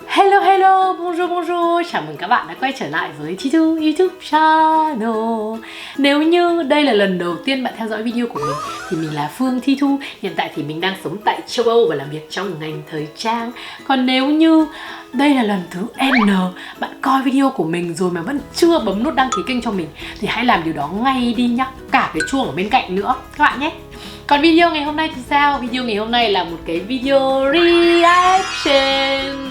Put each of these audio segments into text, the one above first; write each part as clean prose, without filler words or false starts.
Hello hello, bonjour bonjour, chào mừng các bạn đã quay trở lại với Thiệu YouTube channel. Nếu như đây là lần đầu tiên bạn theo dõi video của mình thì mình là Phương Thi Thu. Hiện tại thì mình đang sống tại châu Âu và làm việc trong ngành thời trang. Còn nếu như đây là lần thứ N bạn coi video của mình rồi mà vẫn chưa bấm nút đăng ký kênh cho mình thì hãy làm điều đó ngay đi nhá, cả cái chuông ở bên cạnh nữa các bạn nhé. Còn video ngày hôm nay thì sao? Video ngày hôm nay là một cái video reaction.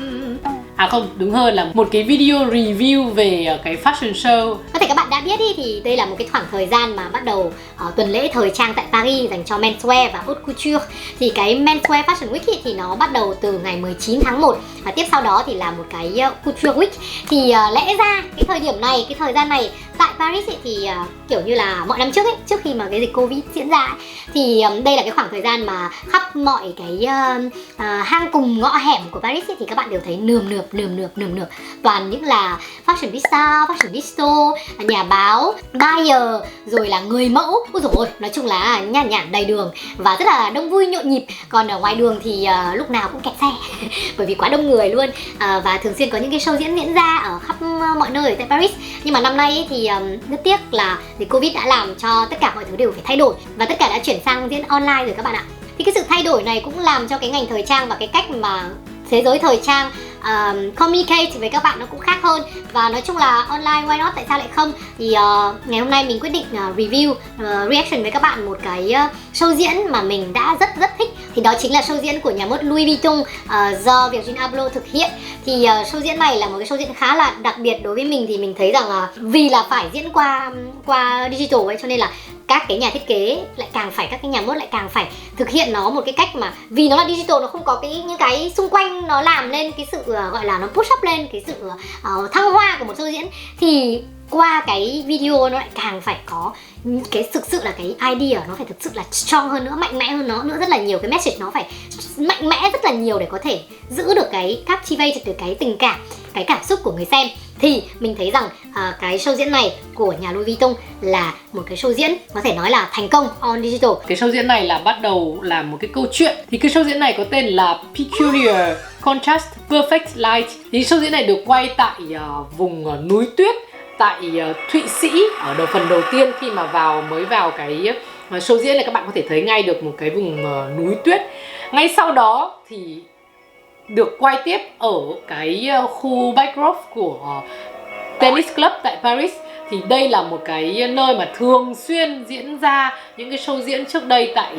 À không, đúng hơn là một cái video review về cái fashion show. Có thể các bạn đã biết đi, thì đây là một cái khoảng thời gian mà bắt đầu tuần lễ thời trang tại Paris dành cho Menswear và haute couture. Thì cái Menswear Fashion Week thì nó bắt đầu từ ngày 19 tháng 1 và tiếp sau đó thì là một cái Couture Week. Thì lẽ ra cái thời điểm này, cái thời gian này tại Paris thì kiểu như là mọi năm trước trước khi mà cái dịch Covid diễn ra thì đây là cái khoảng thời gian mà khắp mọi cái hang cùng ngõ hẻm của Paris thì các bạn đều thấy nườm nượp toàn những là fashionista, fashionista, nhà báo, buyer, rồi là người mẫu. Ôi dồi ôi, nói chung là nhàn nhản đầy đường và rất là đông vui nhộn nhịp. Còn ở ngoài đường thì lúc nào cũng kẹt xe bởi vì quá đông người luôn, và thường xuyên có những cái show diễn ra ở khắp mọi nơi ở tại Paris. Nhưng mà năm nay thì rất tiếc là dịch Covid đã làm cho tất cả mọi thứ đều phải thay đổi và tất cả đã chuyển sang diễn online rồi các bạn ạ. Thì cái sự thay đổi này cũng làm cho cái ngành thời trang và cái cách mà thế giới thời trang communicate với các bạn nó cũng khác hơn. Và nói chung là online why not, tại sao lại không. Thì ngày hôm nay mình quyết định review, reaction với các bạn một cái show diễn mà mình đã rất thích. Thì đó chính là show diễn của nhà mốt Louis Vuitton do Virgil Abloh thực hiện. Thì show diễn này là một cái show diễn khá là đặc biệt đối với mình. Thì mình thấy rằng vì là phải diễn qua digital ấy, cho nên là các cái nhà thiết kế lại càng phải, các cái nhà mốt lại càng phải thực hiện nó một cái cách mà vì nó là digital, nó không có những cái xung quanh nó làm lên cái sự gọi là nó push up lên cái sự thăng hoa của một show diễn. Thì qua cái video nó lại càng phải có cái thực sự là cái idea nó phải thực sự là strong hơn nữa, mạnh mẽ hơn nữa, rất là nhiều cái message nó phải mạnh mẽ rất là nhiều để có thể giữ được cái captivate được cái tình cảm, cái cảm xúc của người xem. Thì mình thấy rằng cái show diễn này của nhà Louis Vuitton là một cái show diễn có thể nói là thành công on digital. Cái show diễn này là bắt đầu là một cái câu chuyện. Thì cái show diễn này có tên là Peculiar Contrast Perfect Light. Thì show diễn này được quay tại vùng núi tuyết tại Thụy Sĩ ở phần đầu tiên. Khi mà mới vào cái show diễn này các bạn có thể thấy ngay được một cái vùng núi tuyết. Ngay sau đó thì được quay tiếp ở cái khu backdrop của tennis club tại Paris. Thì đây là một cái nơi mà thường xuyên diễn ra những cái show diễn trước đây tại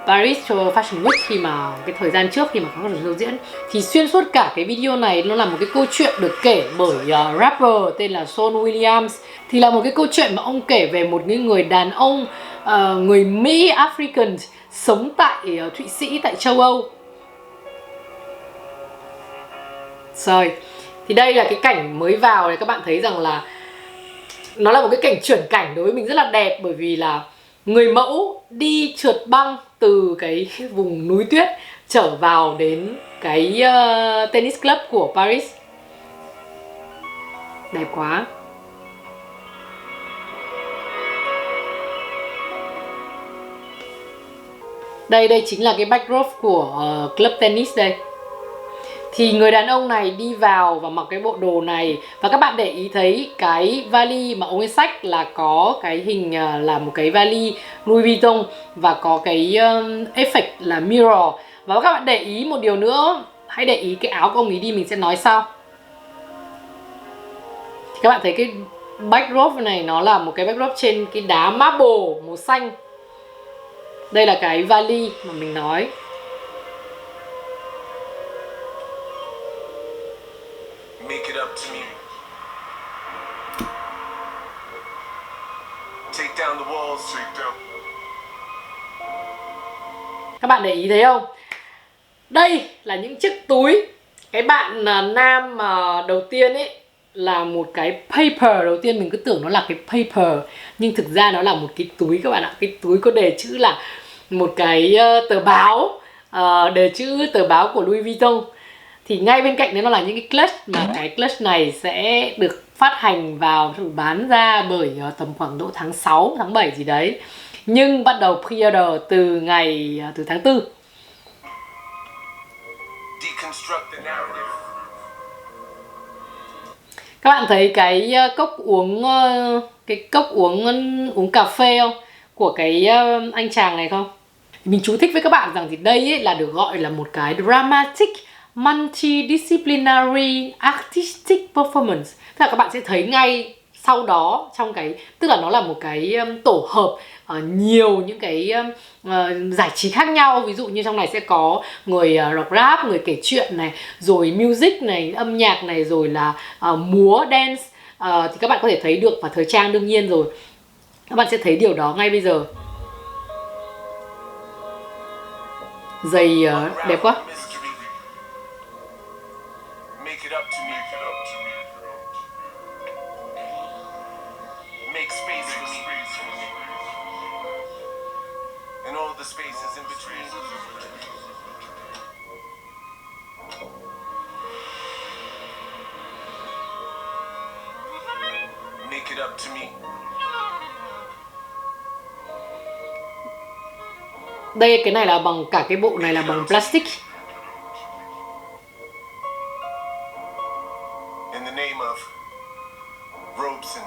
Paris Fashion Week, khi mà cái thời gian trước khi mà có show diễn. Thì xuyên suốt cả cái video này nó là một cái câu chuyện được kể bởi rapper tên là Sean Williams. Thì là một cái câu chuyện mà ông kể về một người đàn ông người Mỹ African sống tại Thụy Sĩ, tại châu Âu. Rồi, thì đây là cái cảnh mới vào này, các bạn thấy rằng là nó là một cái cảnh chuyển cảnh đối với mình rất là đẹp. Bởi vì là người mẫu đi trượt băng từ cái vùng núi tuyết trở vào đến cái tennis club của Paris. Đẹp quá. Đây chính là cái backdrop của club tennis đây. Thì người đàn ông này đi vào và mặc cái bộ đồ này. Và các bạn để ý thấy cái vali mà ông ấy xách là có cái hình là một cái vali Louis Vuitton và có cái effect là mirror. Và các bạn để ý một điều nữa, hãy để ý cái áo của ông ấy đi, mình sẽ nói sau. Thì các bạn thấy cái backdrop này nó là một cái backdrop trên cái đá marble màu xanh. Đây là cái vali mà mình nói. Make it up to me. Take down the walls. Take down. Các bạn để ý thấy không? Đây là những chiếc túi. Cái bạn nam đầu tiên ấy là một cái paper. Đầu tiên mình cứ tưởng nó là cái paper, nhưng thực ra nó là một cái túi các bạn ạ. Cái túi có đề chữ là một cái tờ báo, đề chữ tờ báo của Louis Vuitton. Thì ngay bên cạnh đấy nó là những cái clutch, mà cái clutch này sẽ được phát hành vào, bán ra bởi tầm khoảng độ tháng 6, tháng 7 gì đấy. Nhưng bắt đầu pre-order từ tháng 4. Deconstruct the narrative. Các bạn thấy cái cốc uống uống cà phê không? Của cái anh chàng này không? Mình chú thích với các bạn rằng thì đây ấy là được gọi là một cái dramatic multidisciplinary artistic performance. Tức là các bạn sẽ thấy ngay sau đó trong cái, tức là nó là một cái tổ hợp nhiều những cái giải trí khác nhau. Ví dụ như trong này sẽ có người rock rap, người kể chuyện này, rồi music này, âm nhạc này, rồi là múa, dance, thì các bạn có thể thấy được, và thời trang đương nhiên rồi. Các bạn sẽ thấy điều đó ngay bây giờ. Giày đẹp quá. Make it up to me. Make space for me. And all the spaces in between. Make it up to me. Đây, cái này là bằng, cả cái bộ này là bằng plastic. In the name of Robeson,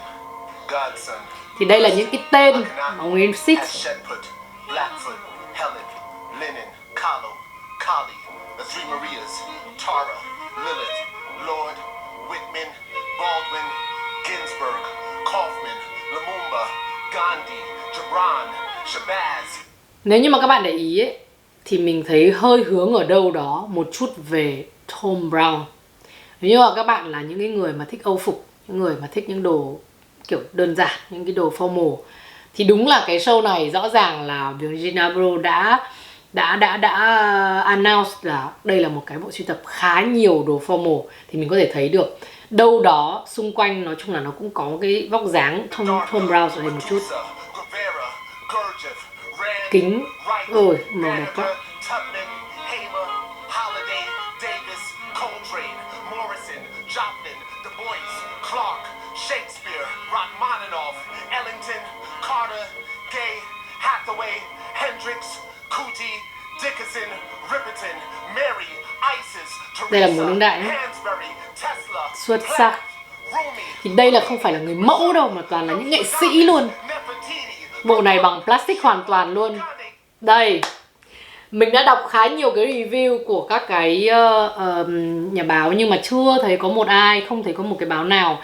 Godson. Thì đây là những cái tên mà nguyên sit. Shepard, Blackfoot, Helen, Lennon, Kahlo, Kali, the Three Marias, Tara, Lilith, Lord, Whitman, Baldwin, Ginsburg, Kaufman, Lumumba, Gandhi, Gibran, Shabazz. Nếu như mà các bạn để ý ấy, thì mình thấy hơi hướng ở đâu đó một chút về Tom Brown. Nếu như mà các bạn là những cái người mà thích Âu phục, những người mà thích những đồ kiểu đơn giản, những cái đồ formal, thì đúng là cái show này rõ ràng là Virgil Abloh đã announce là đây là một cái bộ sưu tập khá nhiều đồ formal. Thì mình có thể thấy được đâu đó xung quanh, nói chung là nó cũng có cái vóc dáng Tom Brown ở đây một chút. Kính, ôi màu đẹp quá. Đây là mùa đương đại nhé. Xuất sắc. Thì đây là không phải là người mẫu đâu, mà toàn là những nghệ sĩ luôn. Bộ này bằng plastic hoàn toàn luôn. Đây, mình đã đọc khá nhiều cái review của các cái nhà báo, nhưng mà chưa thấy có một ai, không thấy có một cái báo nào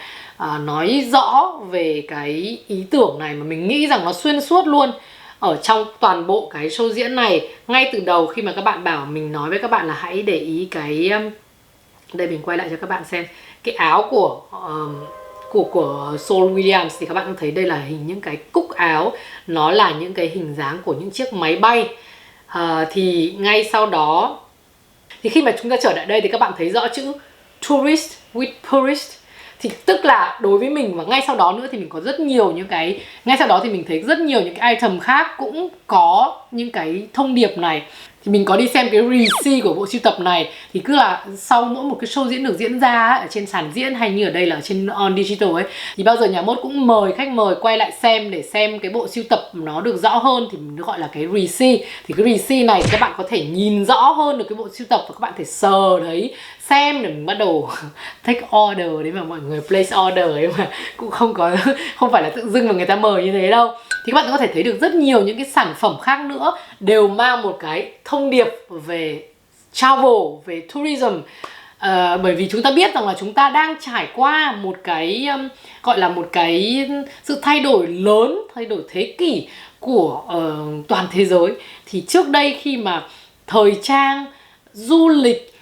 nói rõ về cái ý tưởng này, mà mình nghĩ rằng nó xuyên suốt luôn ở trong toàn bộ cái show diễn này. Ngay từ đầu khi mà các bạn bảo, mình nói với các bạn là hãy để ý cái đây, mình quay lại cho các bạn xem cái áo của Saul Williams, thì các bạn thấy đây là hình những cái cúc áo, nó là những cái hình dáng của những chiếc máy bay. Thì ngay sau đó, thì khi mà chúng ta trở lại đây thì các bạn thấy rõ chữ tourist with tourist, thì tức là đối với mình, và ngay sau đó nữa thì mình có rất nhiều những cái, ngay sau đó thì mình thấy rất nhiều những cái item khác cũng có những cái thông điệp này. Thì mình có đi xem cái receipt của bộ sưu tập này, thì cứ là sau mỗi một cái show diễn được diễn ra ấy, ở trên sàn diễn hay như ở đây là trên on digital ấy, thì bao giờ nhà mốt cũng mời khách mời quay lại xem để xem cái bộ sưu tập nó được rõ hơn, thì mình gọi là cái receipt. Thì cái receipt này các bạn có thể nhìn rõ hơn được cái bộ sưu tập, và các bạn thể sờ đấy, xem để mình bắt đầu take order đấy, mà mọi người place order ấy mà cũng không phải là tự dưng mà người ta mời như thế đâu. Thì các bạn có thể thấy được rất nhiều những cái sản phẩm khác nữa đều mang một cái thông điệp về travel, về tourism. Bởi vì chúng ta biết rằng là chúng ta đang trải qua một cái gọi là một cái sự thay đổi lớn, thay đổi thế kỷ của toàn thế giới. Thì trước đây khi mà thời trang, du lịch,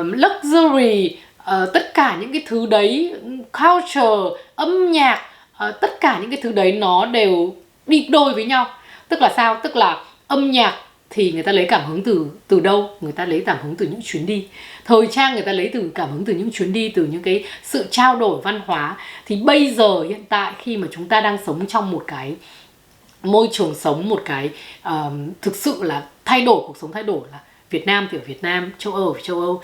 luxury, tất cả những cái thứ đấy, culture, âm nhạc, tất cả những cái thứ đấy nó đều đi đôi với nhau. Tức là sao? Tức là âm nhạc thì người ta lấy cảm hứng từ đâu? Người ta lấy cảm hứng từ những chuyến đi. Thời trang người ta lấy cảm hứng từ những chuyến đi, từ những cái sự trao đổi văn hóa. Thì bây giờ hiện tại khi mà chúng ta đang sống trong một cái môi trường sống, một cái thực sự là thay đổi, cuộc sống thay đổi, là Việt Nam thì ở Việt Nam, châu Âu ở châu Âu,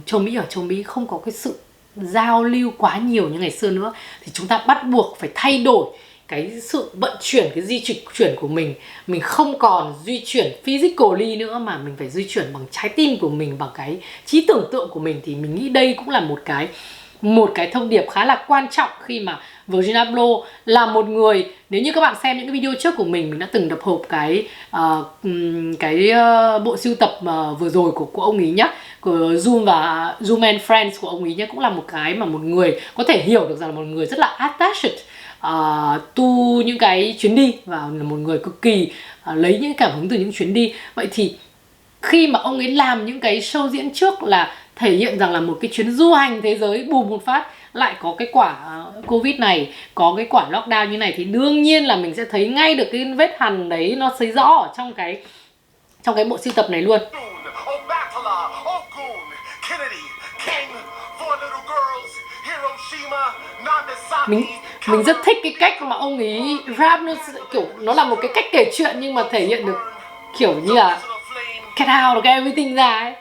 châu Mỹ ở châu Mỹ, không có cái sự giao lưu quá nhiều như ngày xưa nữa. Thì chúng ta bắt buộc phải thay đổi cái sự vận chuyển, cái di chuyển của mình. Mình không còn di chuyển physically nữa, mà mình phải di chuyển bằng trái tim của mình, bằng cái trí tưởng tượng của mình. Thì mình nghĩ đây cũng là một cái một cái thông điệp khá là quan trọng khi mà Virgil Abloh là một người, nếu như các bạn xem những cái video trước của mình đã từng đập hộp cái bộ sưu tập vừa rồi của ông ý nhé, của Zoom và Zoom and Friends của ông ý nhé, cũng là một cái mà một người có thể hiểu được rằng là một người rất là attached tu những cái chuyến đi, và là một người cực kỳ lấy những cảm hứng từ những chuyến đi. Vậy thì khi mà ông ấy làm những cái show diễn trước là thể hiện rằng là một cái chuyến du hành thế giới bùm một phát lại có cái quả Covid này, có cái quả lockdown như này, thì đương nhiên là mình sẽ thấy ngay được cái vết hằn đấy nó thấy rõ ở trong cái bộ sưu tập này luôn. Mình rất thích cái cách mà ông ấy rap, nó kiểu nó là một cái cách kể chuyện nhưng mà thể hiện được kiểu như là get out được everything ra ấy.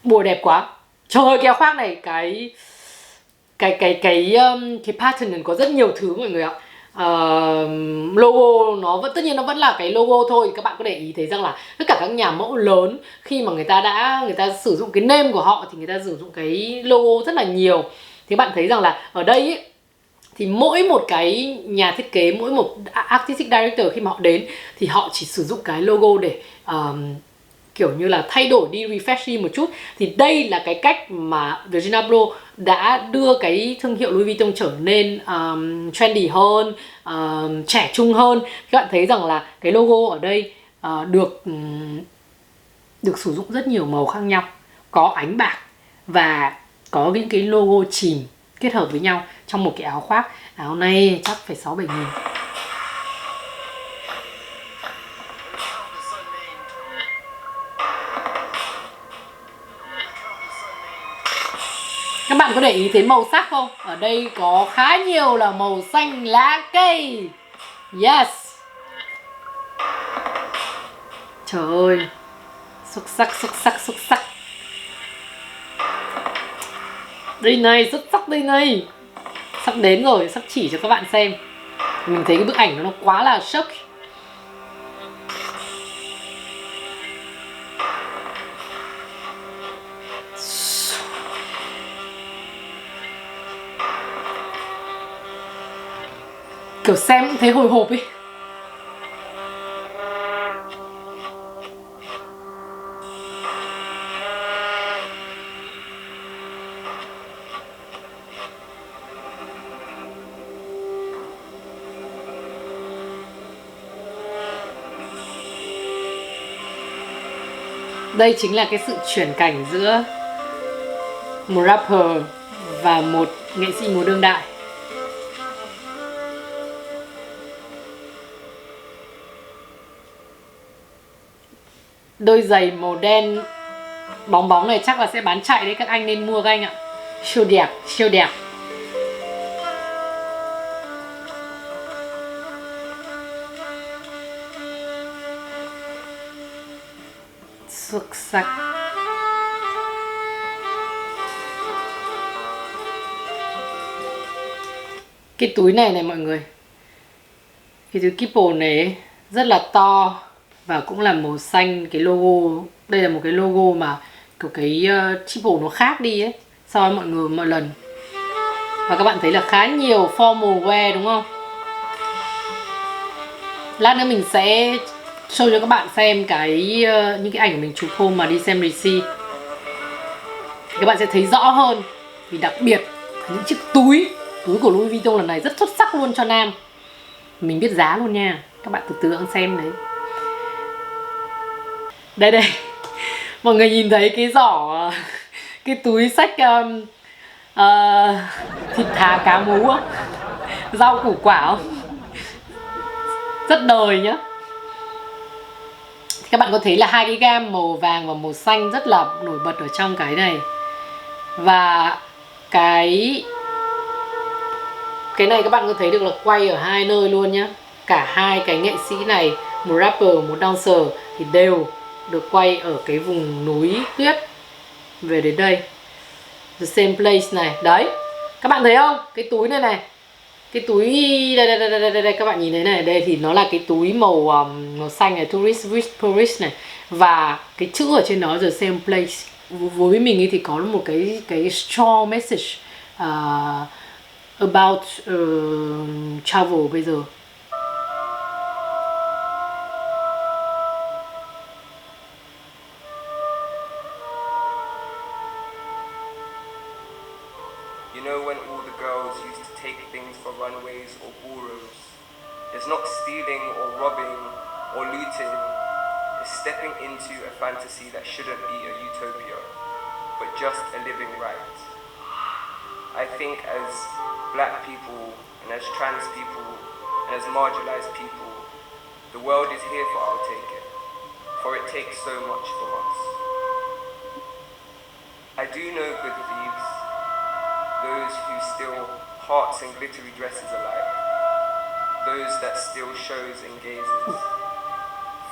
Bùa đẹp quá. Trời ơi, cái áo khoác này cái pattern này có rất nhiều thứ mọi người ạ. Logo nó vẫn, tất nhiên nó vẫn là cái logo thôi. Các bạn có để ý thấy rằng là tất cả các nhà mẫu lớn khi mà người ta sử dụng cái name của họ thì người ta sử dụng cái logo rất là nhiều. Thì bạn thấy rằng là ở đây ấy, thì mỗi một cái nhà thiết kế, mỗi một artistic director khi mà họ đến thì họ chỉ sử dụng cái logo để kiểu như là thay đổi đi, refresh đi một chút. Thì đây là cái cách mà Virgil Abloh đã đưa cái thương hiệu Louis Vuitton trở nên trendy hơn, trẻ trung hơn. Các bạn thấy rằng là cái logo ở đây được sử dụng rất nhiều màu khác nhau, có ánh bạc và có những cái logo chìm kết hợp với nhau trong một cái áo khoác. Áo này chắc phải 6-7 nghìn. Các bạn có để ý thấy màu sắc không? Ở đây có khá nhiều là màu xanh lá cây. Yes. Trời ơi, xuất sắc, xuất sắc, xuất sắc. Đây này, xuất sắc đây này. Sắp đến rồi, sắp chỉ cho các bạn xem. Mình thấy cái bức ảnh nó quá là sốc. Kiểu xem cũng thấy hồi hộp ấy. Đây chính là cái sự chuyển cảnh giữa một rapper và một nghệ sĩ múa đương đại. Đôi giày màu đen bóng bóng này chắc là sẽ bán chạy đấy, các anh nên mua các anh ạ. Siêu đẹp, siêu đẹp. Xuất sắc. Cái túi này này mọi người, cái túi Kipple này ấy, rất là to và cũng là màu xanh. Cái logo, đây là một cái logo mà kiểu cái Kipple nó khác đi ấy so với mọi lần. Và các bạn thấy là khá nhiều formal wear đúng không? Lát nữa mình sẽ show cho các bạn xem những cái ảnh của mình chụp hôm mà đi xem receipt. Các bạn sẽ thấy rõ hơn. Vì đặc biệt những chiếc túi của Louis Vuitton lần này rất xuất sắc luôn cho nam. Mình biết giá luôn nha. Các bạn từ từ xem đấy. Đây đây. Mọi người nhìn thấy cái giỏ, cái túi xách thịt thà cá mú không? Rau củ quả không? Rất đời nhá. Các bạn có thấy là hai cái gam màu vàng và màu xanh rất là nổi bật ở trong cái này. Và cái này các bạn có thấy được là quay ở hai nơi luôn nhá. Cả hai cái nghệ sĩ này, một rapper, một dancer thì đều được quay ở cái vùng núi tuyết về đến đây. The same place này. Đấy. Các bạn thấy không? Cái túi này này. Cái túi đây các bạn nhìn thấy này, đây thì nó là cái túi màu xanh này, tourist này, và cái chữ ở trên nó the same place. với mình ấy thì có một cái strong message about travel bây giờ. You know when all the girls used to take things for runways or ballrooms, it's not stealing or robbing or looting, it's stepping into a fantasy that shouldn't be a utopia, but just a living right. I think as black people and as trans people and as marginalized people, the world is here for our taking, for it takes so much from us. I do know good thieves, those who steal hearts and glittery dresses alike, those that steal shows and gazes,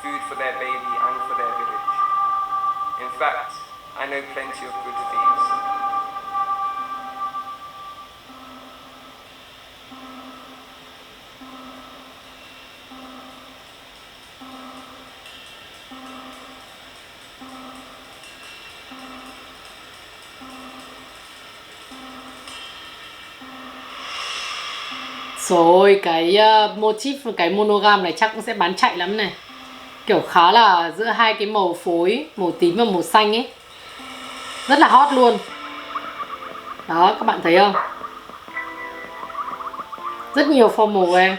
food for their baby and for their village. In fact, I know plenty of good thieves. Rồi cái motif, cái monogam này chắc cũng sẽ bán chạy lắm này. Kiểu khá là giữa hai cái màu phối, màu tím và màu xanh ấy. Rất là hot luôn. Đó, các bạn thấy không? Rất nhiều formal em.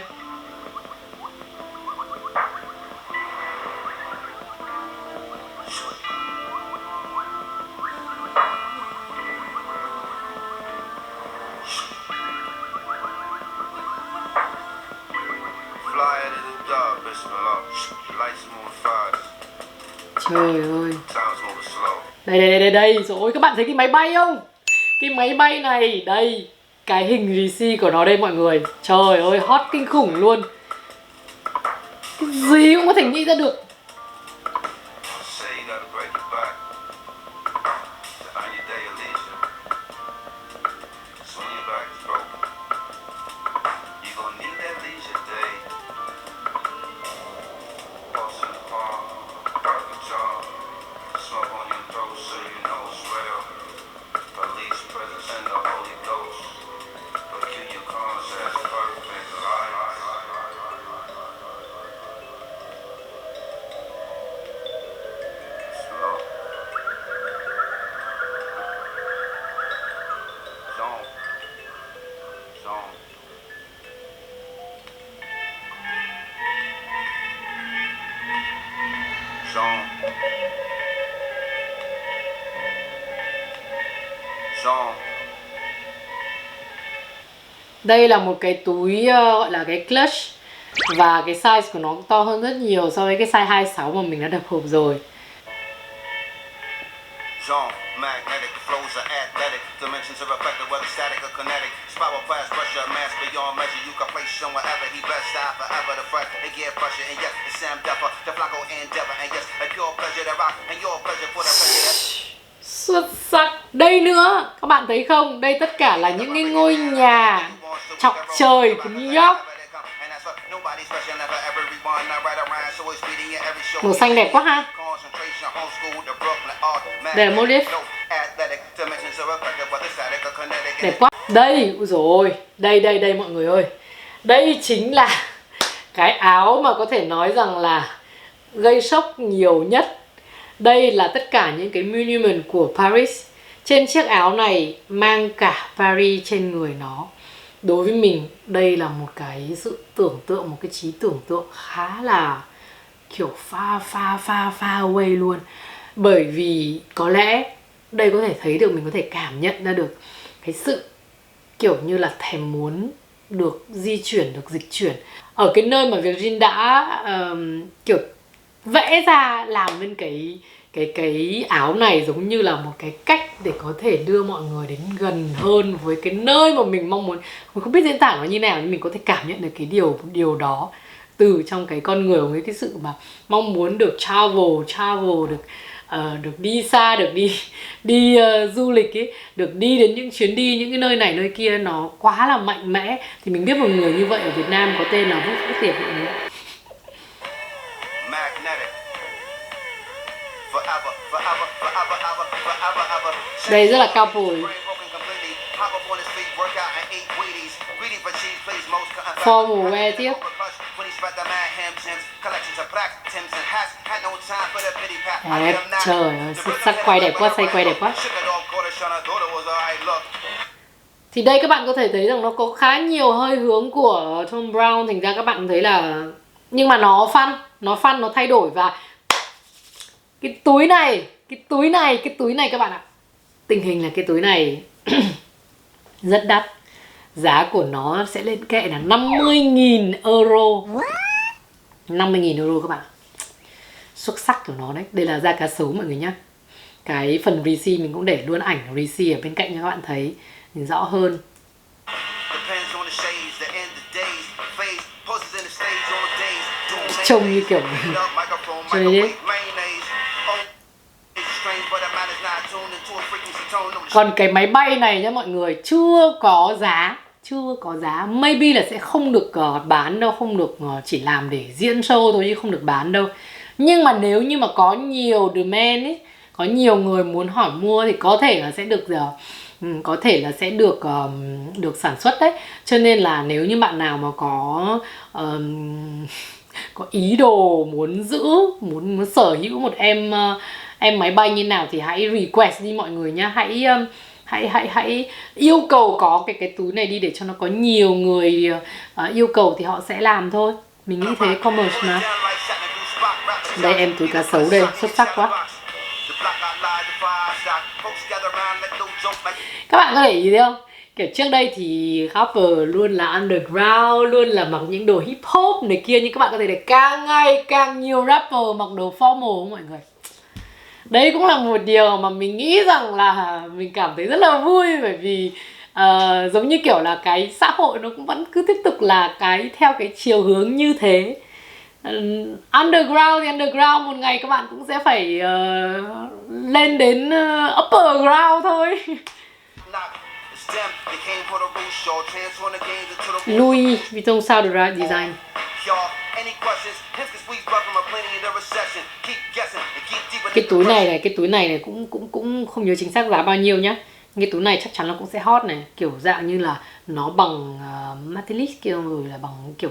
Trời ơi. Đây. Rồi các bạn thấy cái máy bay không? Cái máy bay này, đây. Cái hình receipt của nó đây mọi người. Trời ơi, hot kinh khủng luôn. Cái gì cũng có thể nghĩ ra được. Đây là một cái túi gọi là cái clutch. Và cái size của nó to hơn rất nhiều so với cái size 26 mà mình đã đập hộp rồi. Xuất sắc. Đây nữa, các bạn thấy không? Đây tất cả là những cái ngôi nhà chọc trời của New York. Màu xanh đẹp quá ha. Để motif. Đẹp quá. Đây, ui dồi, đây mọi người ơi. Đây chính là cái áo mà có thể nói rằng là gây sốc nhiều nhất. Đây là tất cả những cái monument của Paris. Trên chiếc áo này mang cả Paris trên người nó. Đối với mình, đây là một cái sự tưởng tượng, một cái trí tưởng tượng khá là kiểu far away luôn. Bởi vì có lẽ đây có thể thấy được, mình có thể cảm nhận ra được cái sự kiểu như là thèm muốn được di chuyển, được dịch chuyển. Ở cái nơi mà Virgil đã kiểu vẽ ra, làm nên cái áo này giống như là một cái cách để có thể đưa mọi người đến gần hơn với cái nơi mà mình mong muốn. Mình không biết diễn tả nó như nào nhưng mình có thể cảm nhận được cái điều đó từ trong cái con người của cái sự mà mong muốn được travel, được đi xa, được đi du lịch ấy, được đi đến những chuyến đi những cái nơi này nơi kia, nó quá là mạnh mẽ. Thì mình biết một người như vậy ở Việt Nam có tên là Vuitton Tiền. Đây rất là cao phổi. Formal wear tiếp. Đẹp, trời ơi, xuất sắc, quay đẹp quá, say quay đẹp quá. Thì đây các bạn có thể thấy rằng nó có khá nhiều hơi hướng của Tom Brown, thành ra các bạn thấy là, nhưng mà nó fun, nó thay đổi. Và cái túi này các bạn ạ, tình hình là cái túi này rất đắt. Giá của nó sẽ lên kệ là 50.000 euro. 50.000 euro các bạn. Xuất sắc của nó đấy. Đây là da cá sấu mọi người nhá. Cái phần receipt mình cũng để luôn ảnh receipt ở bên cạnh cho các bạn thấy nhìn rõ hơn. Trông như kiểu cho nên đấy. Còn cái máy bay này nhá mọi người, chưa có giá, maybe là sẽ không được bán đâu, không được chỉ làm để diễn show thôi chứ không được bán đâu. Nhưng mà nếu như mà có nhiều demand ấy, có nhiều người muốn hỏi mua thì có thể là sẽ được sản xuất đấy. Cho nên là nếu như bạn nào mà có ý đồ muốn giữ, muốn sở hữu một em máy bay như nào thì hãy request đi mọi người nhá. Hãy yêu cầu có cái túi này đi để cho nó có nhiều người yêu cầu thì họ sẽ làm thôi. Mình nghĩ thế, commerce mà. Đây em túi cá sấu đây, xuất sắc quá. Các bạn có để ý thấy không? Kiểu trước đây thì rapper luôn là underground, luôn là mặc những đồ hip hop này kia, nhưng các bạn có thể thấy càng ngày càng nhiều rapper mặc đồ formal không mọi người? Đấy cũng là một điều mà mình nghĩ rằng là mình cảm thấy rất là vui, bởi vì giống như kiểu là cái xã hội nó cũng vẫn cứ tiếp tục là theo cái chiều hướng như thế. Underground thì underground, một ngày các bạn cũng sẽ phải lên đến upper ground thôi. Louis Vuitton sao được ra design. Cái túi này cũng không nhớ chính xác giá bao nhiêu nhá. Cái túi này chắc chắn là cũng sẽ hot này, kiểu dạng như là nó bằng metallic kia, rồi là bằng kiểu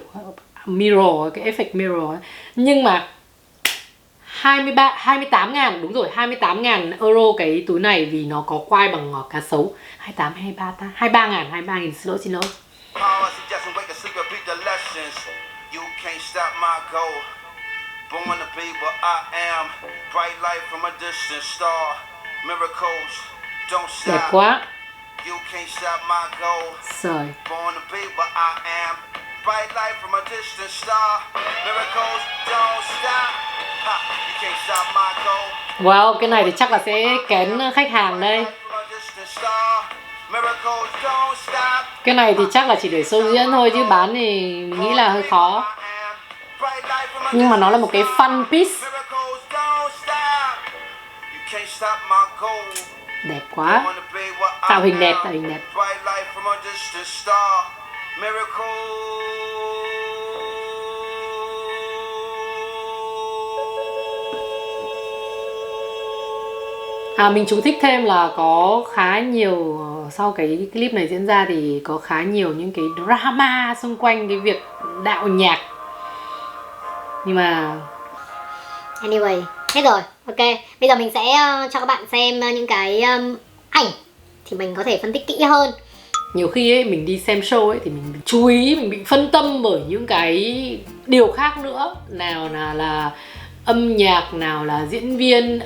mirror, cái effect mirror ấy. Nhưng mà 28.000, đúng rồi, 28.000 euro cái túi này vì nó có quai bằng cá sấu. 28 23 ta, 23.000, xin lỗi. Đẹp quá. Trời. Wow, cái này thì chắc là sẽ kén khách hàng đây. Cái này thì chắc là chỉ để show diễn thôi, chứ bán thì mình nghĩ là hơi khó. Nhưng mà nó là một cái fun piece. Đẹp quá. Tạo hình đẹp. Mình chú thích thêm là có khá nhiều, sau cái clip này diễn ra thì có khá nhiều những cái drama xung quanh cái việc đạo nhạc. Nhưng mà anyway, hết rồi. Ok, bây giờ mình sẽ cho các bạn xem những cái ảnh thì mình có thể phân tích kỹ hơn. Nhiều khi ấy, mình đi xem show ấy thì mình chú ý, mình bị phân tâm bởi những cái điều khác nữa. Nào là âm nhạc, nào là diễn viên,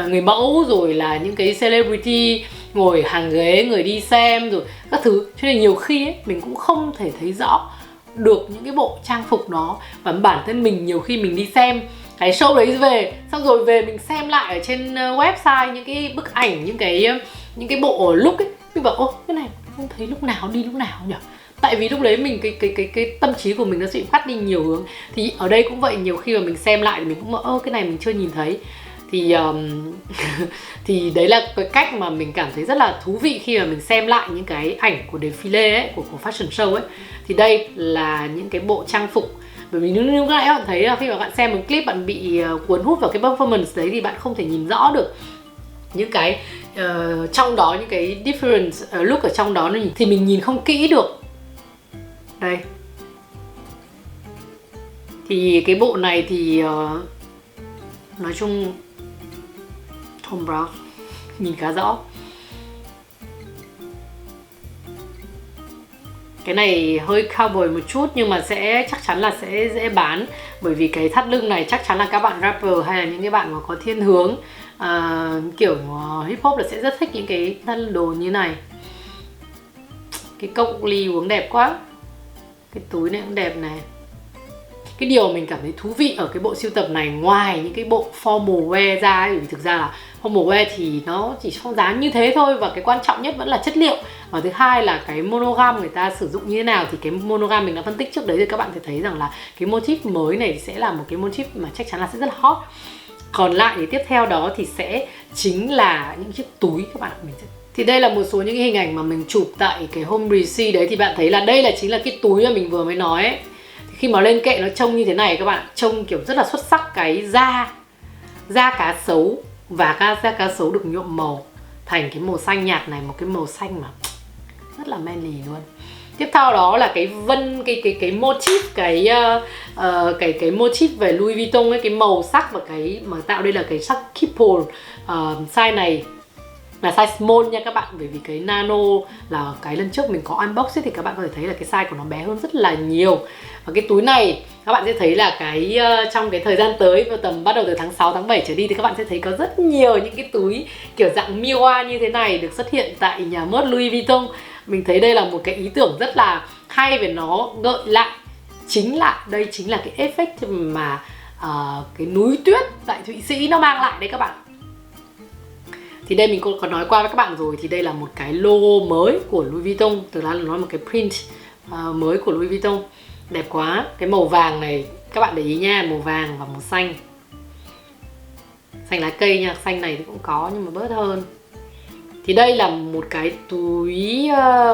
người mẫu, rồi là những cái celebrity ngồi hàng ghế, người đi xem rồi các thứ. Cho nên nhiều khi ấy, mình cũng không thể thấy rõ được những cái bộ trang phục đó. Và bản thân mình nhiều khi mình đi xem cái show đấy về, xong rồi về mình xem lại ở trên website những cái bức ảnh, những cái bộ look ấy, mình bảo ô cái này không thấy lúc nào đi lúc nào nhỉ. Tại vì lúc đấy mình cái tâm trí của mình nó sẽ phát đi nhiều hướng. Thì ở đây cũng vậy, nhiều khi mà mình xem lại thì mình cũng bảo cái này mình chưa nhìn thấy. Thì đấy là cái cách mà mình cảm thấy rất là thú vị khi mà mình xem lại những cái ảnh của defile ấy, của fashion show ấy. Thì đây là những cái bộ trang phục. Bởi vì nếu các bạn thấy là khi mà bạn xem một clip, bạn bị cuốn hút vào cái performance đấy thì bạn không thể nhìn rõ được những cái trong đó, những cái different look ở trong đó thì mình nhìn không kỹ được. Đây. Thì cái bộ này thì nói chung Tom Brown nhìn khá rõ. Cái này hơi cowboy một chút nhưng mà chắc chắn là sẽ dễ bán, bởi vì cái thắt lưng này chắc chắn là các bạn rapper hay là những cái bạn mà có thiên hướng kiểu hip hop là sẽ rất thích những cái thắt lưng đồ như này. Cái cốc ly uống đẹp quá. Cái túi này cũng đẹp này. Cái điều mình cảm thấy thú vị ở cái bộ sưu tập này, ngoài những cái bộ formal wear ra ấy, vì thực ra là formal wear thì nó chỉ trong giá như thế thôi, và cái quan trọng nhất vẫn là chất liệu. Và thứ hai là cái monogam người ta sử dụng như thế nào, thì cái monogam mình đã phân tích trước đấy thì các bạn thể thấy rằng là cái motif mới này sẽ là một cái motif mà chắc chắn là sẽ rất là hot. Còn lại thì tiếp theo đó thì sẽ chính là những chiếc túi các bạn. Thì đây là một số những cái hình ảnh mà mình chụp tại cái home receipt đấy, thì bạn thấy là đây chính là cái túi mà mình vừa mới nói ấy. Khi mà lên kệ nó trông như thế này các bạn, trông kiểu rất là xuất sắc. Cái da cá sấu, và da cá sấu được nhuộm màu thành cái màu xanh nhạt này, một cái màu xanh mà rất là manly luôn. Tiếp theo đó là cái cái motif, cái motif về Louis Vuitton ấy, cái màu sắc và cái mà tạo đây là cái sắc kipple. Size này là size small nha các bạn, bởi vì cái nano là cái lần trước mình có unbox ấy, thì các bạn có thể thấy là cái size của nó bé hơn rất là nhiều. Và cái túi này các bạn sẽ thấy là cái trong cái thời gian tới, vào tầm bắt đầu từ tháng 6, tháng 7 trở đi, thì các bạn sẽ thấy có rất nhiều những cái túi kiểu dạng Miwa như thế này được xuất hiện tại nhà mốt Louis Vuitton. Mình thấy đây là một cái ý tưởng rất là hay, về nó gợi lại đây chính là cái effect mà cái núi tuyết tại Thụy Sĩ nó mang lại đấy các bạn. Thì đây mình có nói qua với các bạn rồi, thì đây là một cái logo mới của Louis Vuitton, từ đó là nó là một cái print mới của Louis Vuitton. Đẹp quá. Cái màu vàng này các bạn để ý nha, màu vàng và màu xanh. Xanh lá cây nha, xanh này thì cũng có nhưng mà bớt hơn. Thì đây là một cái túi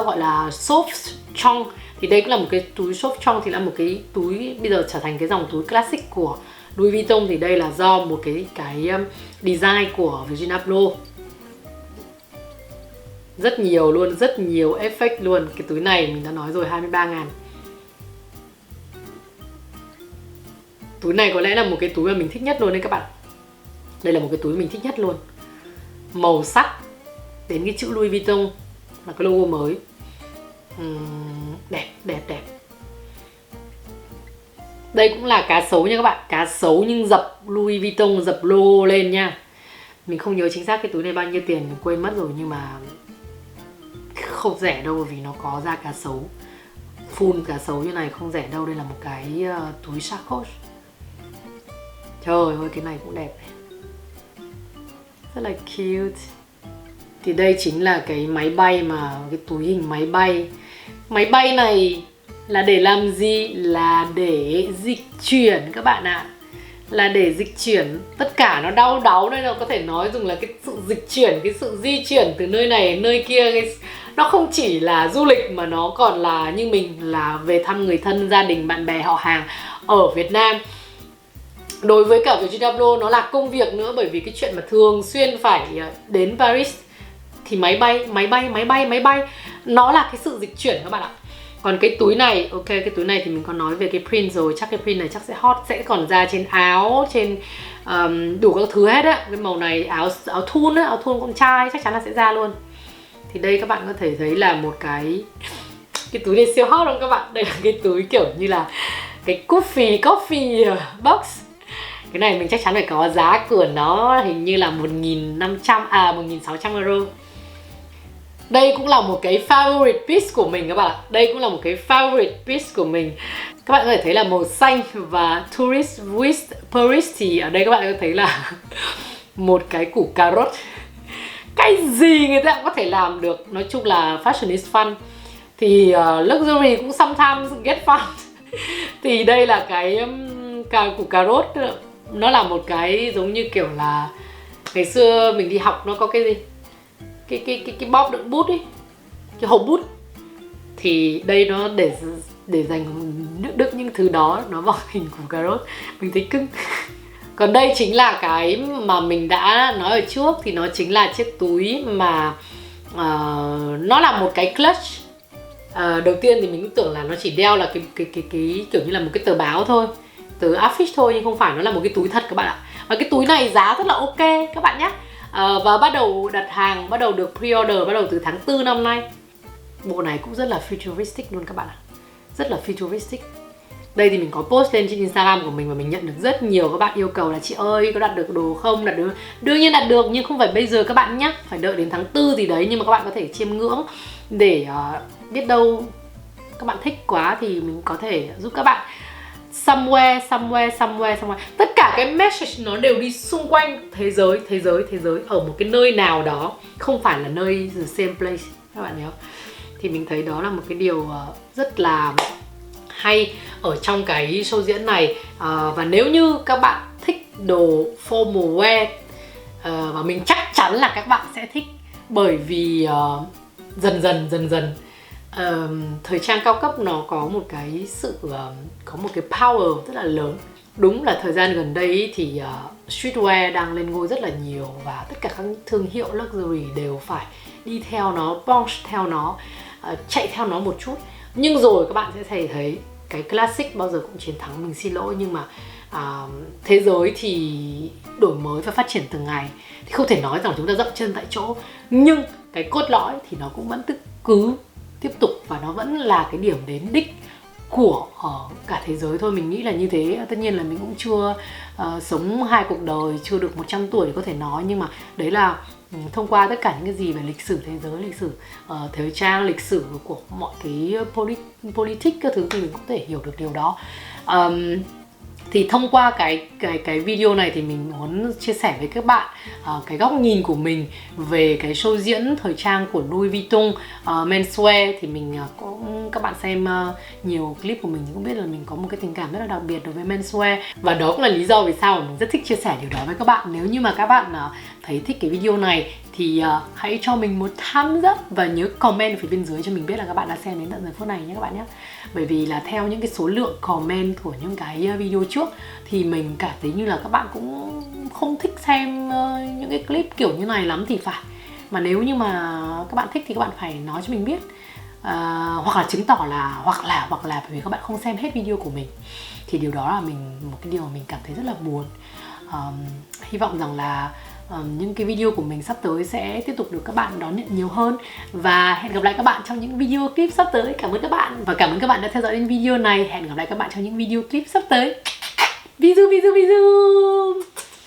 gọi là soft trunk. Thì đây cũng là một cái túi soft trunk, thì là một cái túi bây giờ trở thành cái dòng túi classic của Louis Vuitton. Thì đây là do một cái design của Virgil Abloh. Rất nhiều luôn, rất nhiều effect luôn. Cái túi này mình đã nói rồi, 23.000. Túi này có lẽ là một cái túi mà mình thích nhất luôn đấy các bạn. Đây là một cái túi mình thích nhất luôn. Màu sắc đến cái chữ Louis Vuitton là cái logo mới. Đẹp. Đây cũng là cá sấu nha các bạn. Cá sấu nhưng dập Louis Vuitton, dập logo lên nha. Mình không nhớ chính xác cái túi này bao nhiêu tiền, mình quên mất rồi, nhưng mà không rẻ đâu, vì nó có da cá sấu, full cá sấu như này, không rẻ đâu. Đây là một cái túi sacoche. Trời ơi, cái này cũng đẹp này. Rất là cute. Thì đây chính là cái máy bay, mà cái túi hình máy bay. Máy bay này là để làm gì? Là để dịch chuyển các bạn ạ. Là để dịch chuyển. Tất cả nó đau đáu nên là có thể nói dùng là cái sự dịch chuyển, cái sự di chuyển từ nơi này nơi kia. Nó không chỉ là du lịch mà nó còn là như mình, là về thăm người thân, gia đình, bạn bè, họ hàng ở Việt Nam. Đối với cả Virgil Abloh nó là công việc nữa, bởi vì cái chuyện mà thường xuyên phải đến Paris thì máy bay nó là cái sự dịch chuyển các bạn ạ. Còn cái túi này, ok, cái túi này thì mình có nói về cái print rồi, chắc cái print này chắc sẽ hot, sẽ còn ra trên áo, trên đủ các thứ hết á. Cái màu này áo thun á, áo thun con trai chắc chắn là sẽ ra luôn. Thì đây các bạn có thể thấy là một cái túi này siêu hot không các bạn? Đây là cái túi kiểu như là cái coffee box. Cái này mình chắc chắn phải có giá của nó hình như là 1.600 euro. Đây cũng là một cái favorite piece của mình các bạn ạ. Đây cũng là một cái favorite piece của mình. Các bạn có thể thấy là màu xanh và tourist with Paris. Thì ở đây các bạn có thấy là một cái củ cà rốt. Cái gì người ta cũng có thể làm được. Nói chung là fashion is fun. Thì luxury cũng sometimes get fun. Thì đây là cái củ cà rốt. Nó là một cái giống như kiểu là ngày xưa mình đi học nó có cái gì, cái bóp đựng bút ấy, cái hộp bút. Thì đây nó để dành đựng những thứ đó, nó bằng hình củ cà rốt. Mình thấy cưng. Còn đây chính là cái mà mình đã nói ở trước, thì nó chính là chiếc túi mà nó là một cái clutch. Đầu tiên thì mình cũng tưởng là nó chỉ đeo là cái kiểu như là một cái tờ báo thôi, tờ affiche thôi, nhưng không phải, nó là một cái túi thật các bạn ạ. Và cái túi này giá rất là ok các bạn nhé. Và bắt đầu đặt hàng, bắt đầu được pre-order bắt đầu từ tháng 4 năm nay. Bộ này cũng rất là futuristic luôn các bạn ạ, rất là futuristic. Đây thì mình có post lên trên Instagram của mình và mình nhận được rất nhiều các bạn yêu cầu là chị ơi có đặt được đồ không, đặt được. Đương nhiên đặt được nhưng không phải bây giờ các bạn nhé, phải đợi đến tháng 4 gì đấy, nhưng mà các bạn có thể chiêm ngưỡng để biết đâu các bạn thích quá thì mình có thể giúp các bạn. Somewhere. Tất cả cái message nó đều đi xung quanh thế giới ở một cái nơi nào đó, không phải là nơi the same place các bạn nhớ. Thì mình thấy đó là một cái điều rất là hay ở trong cái show diễn này. Và nếu như các bạn thích đồ formal wear, và mình chắc chắn là các bạn sẽ thích, bởi vì dần dần thời trang cao cấp nó có một cái sự có một cái power rất là lớn. Đúng là thời gian gần đây thì streetwear đang lên ngôi rất là nhiều, và tất cả các thương hiệu luxury đều phải đi theo nó, bounce theo nó, chạy theo nó một chút. Nhưng rồi các bạn sẽ thấy cái classic bao giờ cũng chiến thắng. Mình xin lỗi nhưng mà thế giới thì đổi mới và phát triển từng ngày, thì không thể nói rằng chúng ta dậm chân tại chỗ. Nhưng cái cốt lõi thì nó cũng vẫn cứ tiếp tục, và nó vẫn là cái điểm đến đích của cả thế giới thôi. Mình nghĩ là như thế. Tất nhiên là mình cũng chưa sống 2 cuộc đời, chưa được 100 tuổi để có thể nói, nhưng mà đấy là thông qua tất cả những cái gì về lịch sử thế giới, lịch sử thời trang, lịch sử của mọi cái politics các thứ, thì mình cũng có thể hiểu được điều đó. Thì thông qua cái video này thì mình muốn chia sẻ với các bạn cái góc nhìn của mình về cái show diễn thời trang của Louis Vuitton Menswear. Thì mình các bạn xem nhiều clip của mình thì cũng biết là mình có một cái tình cảm rất là đặc biệt đối với Menswear, và đó cũng là lý do vì sao mà mình rất thích chia sẻ điều đó với các bạn. Nếu như mà các bạn thấy thích cái video này thì hãy cho mình một thumbs up và nhớ comment phía bên dưới cho mình biết là các bạn đã xem đến tận giờ phút này nhé các bạn nhé. Bởi vì là theo những cái số lượng comment của những cái video trước thì mình cảm thấy như là các bạn cũng không thích xem những cái clip kiểu như này lắm thì phải. Mà nếu như mà các bạn thích thì các bạn phải nói cho mình biết, hoặc là chứng tỏ là hoặc là bởi vì các bạn không xem hết video của mình, thì điều đó là một cái điều mà mình cảm thấy rất là buồn. Hy vọng rằng là những cái video của mình sắp tới sẽ tiếp tục được các bạn đón nhận nhiều hơn, và hẹn gặp lại các bạn trong những video clip sắp tới. Cảm ơn các bạn, và cảm ơn các bạn đã theo dõi đến video này. Hẹn gặp lại các bạn trong những video clip sắp tới. Bisous.